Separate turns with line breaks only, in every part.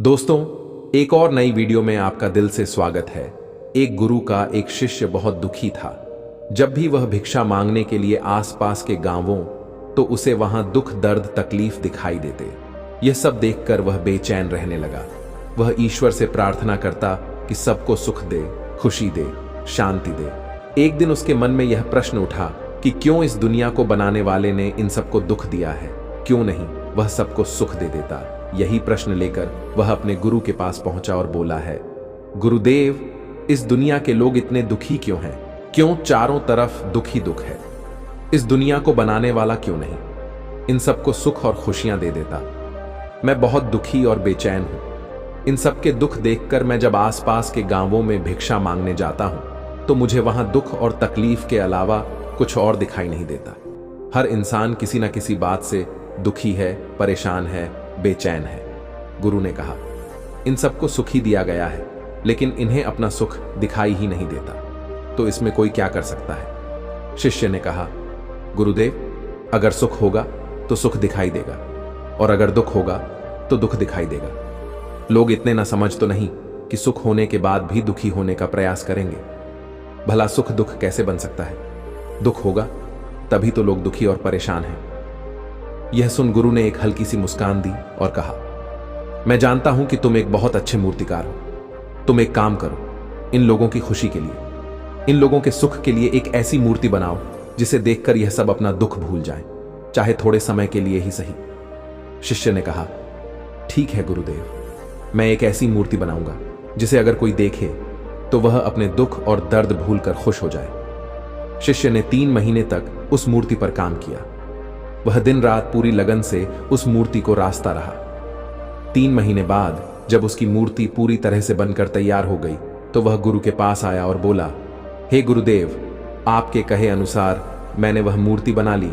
दोस्तों, एक और नई वीडियो में आपका दिल से स्वागत है। एक गुरु का एक शिष्य बहुत दुखी था। जब भी वह भिक्षा मांगने के लिए आसपास के गांवों तो उसे वहां दुख दर्द तकलीफ दिखाई देते। यह सब देखकर वह बेचैन रहने लगा। वह ईश्वर से प्रार्थना करता कि सबको सुख दे, खुशी दे, शांति दे। एक दिन उसके मन में यह प्रश्न उठा कि क्यों इस दुनिया को बनाने वाले ने इन सबको दुख दिया है, क्यों नहीं वह सबको सुख दे देता। यही प्रश्न लेकर वह अपने गुरु के पास पहुंचा और बोला है, गुरुदेव, इस दुनिया के लोग इतने दुखी क्यों हैं? क्यों चारों तरफ दुख ही दुख है? इस दुनिया को बनाने वाला क्यों नहीं इन सबको सुख और खुशियां दे देता? मैं बहुत दुखी और बेचैन हूं। इन सबके दुख देखकर मैं जब आसपास के गांवों में भिक्षा मांगने जाता हूं तो मुझे वहां दुख और तकलीफ के अलावा कुछ और दिखाई नहीं देता। हर इंसान किसी न किसी बात से दुखी है, परेशान है, बेचैन है। गुरु ने कहा, इन सबको सुख ही दिया गया है, लेकिन इन्हें अपना सुख दिखाई ही नहीं देता, तो इसमें कोई क्या कर सकता है? शिष्य ने कहा, गुरुदेव, अगर सुख होगा तो सुख दिखाई देगा, और अगर दुख होगा तो दुख दिखाई देगा। लोग इतने ना समझ तो नहीं कि सुख होने के बाद भी दुखी होने का प्रयास करेंगे। भला सुख दुख कैसे बन सकता है? दुख होगा तभी तो लोग दुखी और परेशान हैं। यह सुन गुरु ने एक हल्की सी मुस्कान दी और कहा, मैं जानता हूं कि तुम एक बहुत अच्छे मूर्तिकार हो। तुम एक काम करो, इन लोगों की खुशी के लिए, इन लोगों के सुख के लिए एक ऐसी मूर्ति बनाओ जिसे देखकर यह सब अपना दुख भूल जाएं, चाहे थोड़े समय के लिए ही सही। शिष्य ने कहा, ठीक है गुरुदेव, मैं एक ऐसी मूर्ति बनाऊंगा जिसे अगर कोई देखे तो वह अपने दुख और दर्द भूलकर खुश हो जाए। शिष्य ने 3 महीने तक उस मूर्ति पर काम किया। वह दिन रात पूरी लगन से उस मूर्ति को रास्ता रहा। 3 महीने बाद जब उसकी मूर्ति पूरी तरह से बनकर तैयार हो गई तो वह गुरु के पास आया और बोला, हे गुरुदेव, आपके कहे अनुसार मैंने वह मूर्ति बना ली।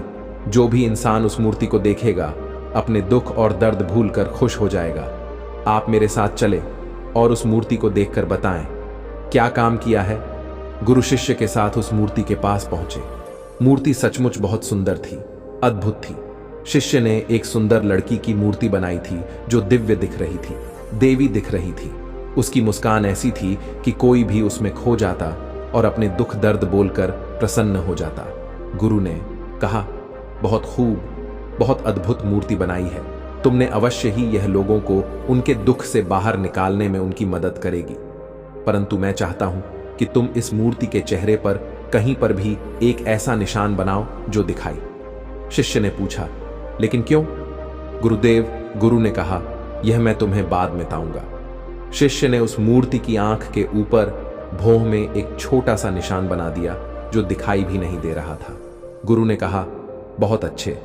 जो भी इंसान उस मूर्ति को देखेगा अपने दुख और दर्द भूलकर खुश हो जाएगा। आप मेरे साथ चले और उस मूर्ति को देखकर बताएं क्या काम किया है। गुरु शिष्य के साथ उस मूर्ति के पास पहुंचे। मूर्ति सचमुच बहुत सुंदर थी, अद्भुत थी। शिष्य ने एक सुंदर लड़की की मूर्ति बनाई थी जो दिव्य दिख रही थी, देवी दिख रही थी। उसकी मुस्कान ऐसी थी कि कोई भी उसमें खो जाता और अपने दुख दर्द बोलकर प्रसन्न हो जाता। गुरु ने कहा, बहुत खूब, बहुत अद्भुत मूर्ति बनाई है। तुमने अवश्य ही यह लोगों को उनके दुख से बाहर निकालने में उनकी मदद करेगी, परंतु मैं चाहता हूं कि तुम इस मूर्ति के चेहरे पर कहीं पर भी एक ऐसा निशान बनाओ जो दिखाई। शिष्य ने पूछा, लेकिन क्यों? गुरुदेव, गुरु ने कहा, यह मैं तुम्हें बाद में बताऊंगा। शिष्य ने उस मूर्ति की आंख के ऊपर भौं में एक छोटा सा निशान बना दिया जो दिखाई भी नहीं दे रहा था। गुरु ने कहा, बहुत अच्छे,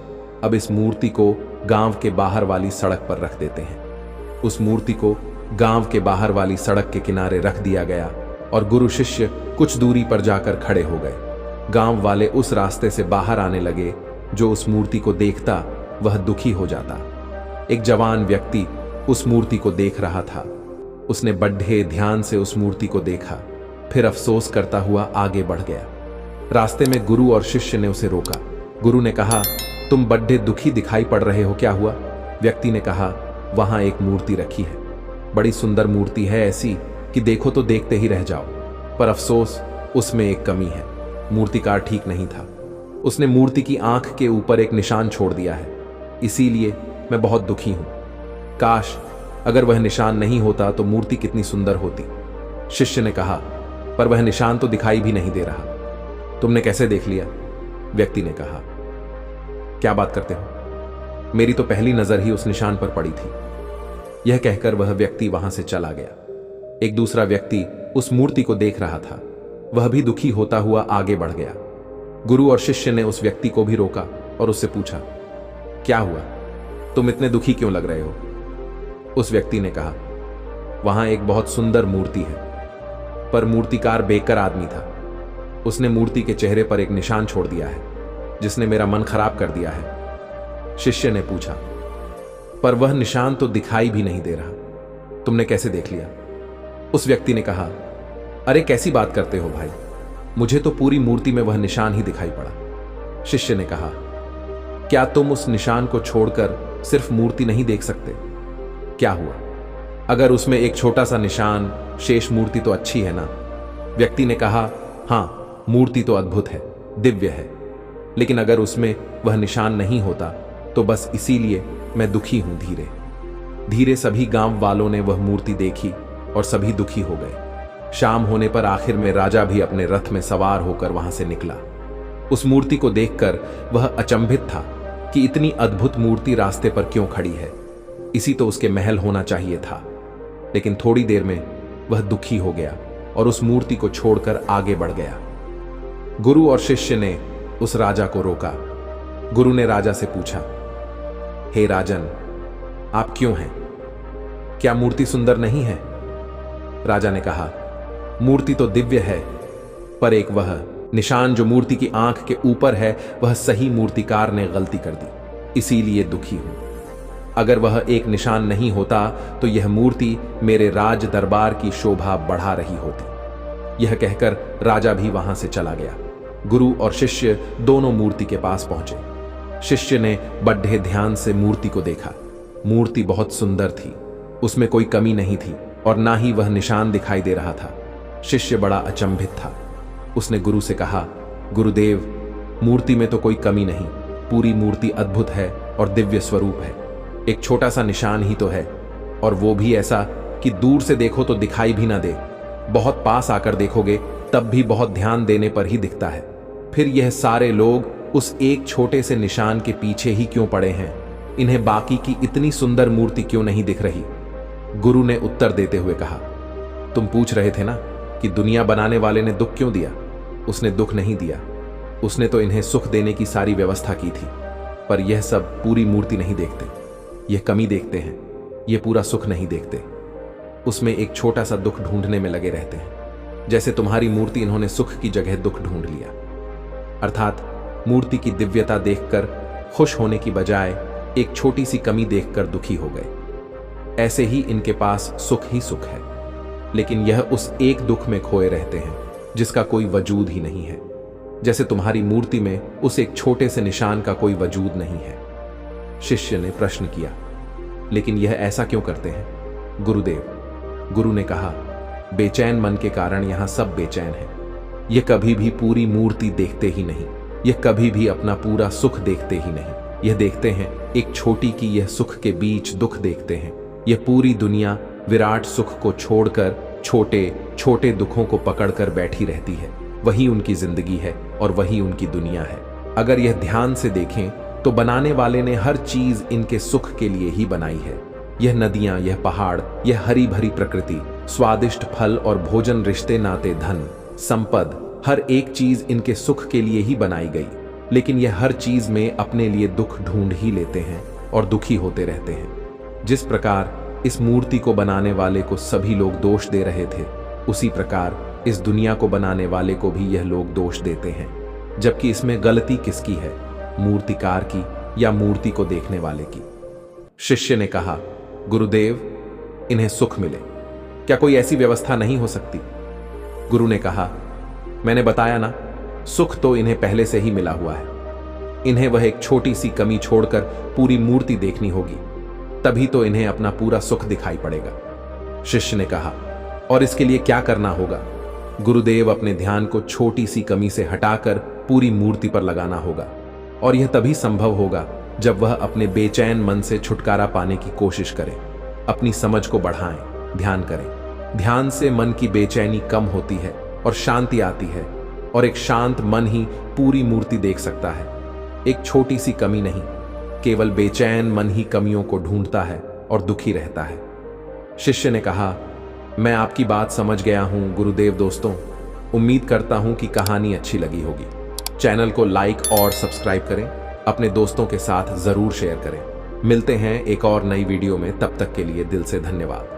अब इस मूर्ति को गांव के बाहर वाली सड़क पर रख देते हैं। उस मूर्ति को गांव के बाहर वाली सड़क के किनारे रख दिया गया और गुरु शिष्य कुछ दूरी पर जाकर खड़े हो गए। गांव वाले उस रास्ते से बाहर आने लगे। जो उस मूर्ति को देखता वह दुखी हो जाता। एक जवान व्यक्ति उस मूर्ति को देख रहा था। उसने बड़े ध्यान से उस मूर्ति को देखा, फिर अफसोस करता हुआ आगे बढ़ गया। रास्ते में गुरु और शिष्य ने उसे रोका। गुरु ने कहा, तुम बड़े दुखी दिखाई पड़ रहे हो, क्या हुआ? व्यक्ति ने कहा, वहां एक मूर्ति रखी है, बड़ी सुंदर मूर्ति है, ऐसी कि देखो तो देखते ही रह जाओ, पर अफसोस उसमें एक कमी है। मूर्तिकार ठीक नहीं था। उसने मूर्ति की आंख के ऊपर एक निशान छोड़ दिया है, इसीलिए मैं बहुत दुखी हूं। काश अगर वह निशान नहीं होता तो मूर्ति कितनी सुंदर होती। शिष्य ने कहा, पर वह निशान तो दिखाई भी नहीं दे रहा। तुमने कैसे देख लिया? व्यक्ति ने कहा, क्या बात करते हो? मेरी तो पहली नजर ही उस निशान पर पड़ी थी। यह कहकर वह व्यक्ति वहां से चला गया। एक दूसरा व्यक्ति उस मूर्ति को देख रहा था। वह भी दुखी होता हुआ आगे बढ़ गया। गुरु और शिष्य ने उस व्यक्ति को भी रोका और उससे पूछा, क्या हुआ? तुम इतने दुखी क्यों लग रहे हो? उस व्यक्ति ने कहा, वहां एक बहुत सुंदर मूर्ति है, पर मूर्तिकार बेकार आदमी था। उसने मूर्ति के चेहरे पर एक निशान छोड़ दिया है जिसने मेरा मन खराब कर दिया है। शिष्य ने पूछा, पर वह निशान तो दिखाई भी नहीं दे रहा, तुमने कैसे देख लिया? उस व्यक्ति ने कहा, अरे कैसी बात करते हो भाई, मुझे तो पूरी मूर्ति में वह निशान ही दिखाई पड़ा। शिष्य ने कहा, क्या तुम उस निशान को छोड़कर सिर्फ मूर्ति नहीं देख सकते? क्या हुआ? अगर उसमें एक छोटा सा निशान, शेष मूर्ति तो अच्छी है ना? व्यक्ति ने कहा, हाँ, मूर्ति तो अद्भुत है, दिव्य है, लेकिन अगर उसमें वह निशान नहीं होता तो बस इसीलिए मैं दुखी हूं। धीरे धीरे सभी गांव वालों ने वह मूर्ति देखी और सभी दुखी हो गए। शाम होने पर आखिर में राजा भी अपने रथ में सवार होकर वहां से निकला। उस मूर्ति को देखकर वह अचंभित था कि इतनी अद्भुत मूर्ति रास्ते पर क्यों खड़ी है। इसी तो उसके महल होना चाहिए था। लेकिन थोड़ी देर में वह दुखी हो गया और उस मूर्ति को छोड़कर आगे बढ़ गया। गुरु और शिष्य ने उस राजा को रोका। गुरु ने राजा से पूछा, हे राजन, आप क्यों हैं? क्या मूर्ति सुंदर नहीं है? राजा ने कहा, मूर्ति तो दिव्य है, पर एक वह निशान जो मूर्ति की आंख के ऊपर है, वह सही मूर्तिकार ने गलती कर दी, इसीलिए दुखी हूं। अगर वह एक निशान नहीं होता तो यह मूर्ति मेरे राज दरबार की शोभा बढ़ा रही होती। यह कहकर राजा भी वहां से चला गया। गुरु और शिष्य दोनों मूर्ति के पास पहुंचे। शिष्य ने बड़े ध्यान से मूर्ति को देखा। मूर्ति बहुत सुंदर थी, उसमें कोई कमी नहीं थी और ना ही वह निशान दिखाई दे रहा था। शिष्य बड़ा अचंभित था। उसने गुरु से कहा, गुरुदेव, मूर्ति में तो कोई कमी नहीं, पूरी मूर्ति अद्भुत है और दिव्य स्वरूप है। एक छोटा सा निशान ही तो है, और वो भी ऐसा कि दूर से देखो तो दिखाई भी ना दे, बहुत पास आकर देखोगे तब भी बहुत ध्यान देने पर ही दिखता है। फिर यह सारे लोग उस एक छोटे से निशान के पीछे ही क्यों पड़े हैं? इन्हें बाकी की इतनी सुंदर मूर्ति क्यों नहीं दिख रही? गुरु ने उत्तर देते हुए कहा, तुम पूछ रहे थे ना कि दुनिया बनाने वाले ने दुख क्यों दिया? उसने दुख नहीं दिया, उसने तो इन्हें सुख देने की सारी व्यवस्था की थी। पर यह सब पूरी मूर्ति नहीं देखते, यह कमी देखते हैं, यह पूरा सुख नहीं देखते। उसमें एक छोटा सा दुख ढूंढने में लगे रहते हैं। जैसे तुम्हारी मूर्ति इन्होंने सुख की जगह दुख ढूंढ लिया, अर्थात मूर्ति की दिव्यता देखकर खुश होने की बजाय एक छोटी सी कमी देखकर दुखी हो गए। ऐसे ही इनके पास सुख ही सुख है, लेकिन यह उस एक दुख में खोए रहते हैं जिसका कोई वजूद ही नहीं है। जैसे तुम्हारी मूर्ति में उस एक छोटे से निशान का कोई वजूद नहीं है। शिष्य ने प्रश्न किया, लेकिन यह ऐसा क्यों करते हैं गुरुदेव? गुरु ने कहा, बेचैन मन के कारण यहां सब बेचैन हैं। यह कभी भी पूरी मूर्ति देखते ही नहीं, यह कभी भी अपना पूरा सुख देखते ही नहीं। यह देखते हैं एक छोटी की यह सुख के बीच दुख देखते हैं। यह पूरी दुनिया विराट सुख को छोड़कर छोटे छोटे दुखों को पकड़कर बैठी रहती है। वही उनकी जिंदगी है और वही उनकी दुनिया है। अगर यह ध्यान से देखें तो बनाने वाले ने हर चीज इनके सुख के लिए ही बनाई है। यह नदियां, यह पहाड़, यह हरी भरी प्रकृति, स्वादिष्ट फल और भोजन, रिश्ते नाते, धन संपद, हर एक चीज इनके सुख के लिए ही बनाई गई। लेकिन यह हर चीज में अपने लिए दुख ढूंढ ही लेते हैं और दुखी होते रहते हैं। जिस प्रकार इस मूर्ति को बनाने वाले को सभी लोग दोष दे रहे थे, उसी प्रकार इस दुनिया को बनाने वाले को भी यह लोग दोष देते हैं। जबकि इसमें गलती किसकी है, मूर्तिकार की या मूर्ति को देखने वाले की? शिष्य ने कहा, गुरुदेव, इन्हें सुख मिले, क्या कोई ऐसी व्यवस्था नहीं हो सकती? गुरु ने कहा, मैंने बताया ना, सुख तो इन्हें पहले से ही मिला हुआ है। इन्हें वह एक छोटी सी कमी छोड़कर पूरी मूर्ति देखनी होगी, तभी तो इन्हें अपना पूरा सुख दिखाई पड़ेगा। शिष्य ने कहा, और इसके लिए क्या करना होगा? गुरुदेव, अपने ध्यान को छोटी सी कमी से हटाकर पूरी मूर्ति पर लगाना होगा, और यह तभी संभव होगा जब वह अपने बेचैन मन से छुटकारा पाने की कोशिश करे, अपनी समझ को बढ़ाएं, ध्यान करें। ध्यान से मन की बेचैनी कम होती है और शांति आती है, और एक शांत मन ही पूरी मूर्ति देख सकता है। एक छोटी सी कमी नहीं, केवल बेचैन मन ही कमियों को ढूंढता है और दुखी रहता है। शिष्य ने कहा, मैं आपकी बात समझ गया हूं गुरुदेव। दोस्तों, उम्मीद करता हूं कि कहानी अच्छी लगी होगी। चैनल को लाइक और सब्सक्राइब करें, अपने दोस्तों के साथ जरूर शेयर करें। मिलते हैं एक और नई वीडियो में, तब तक के लिए दिल से धन्यवाद।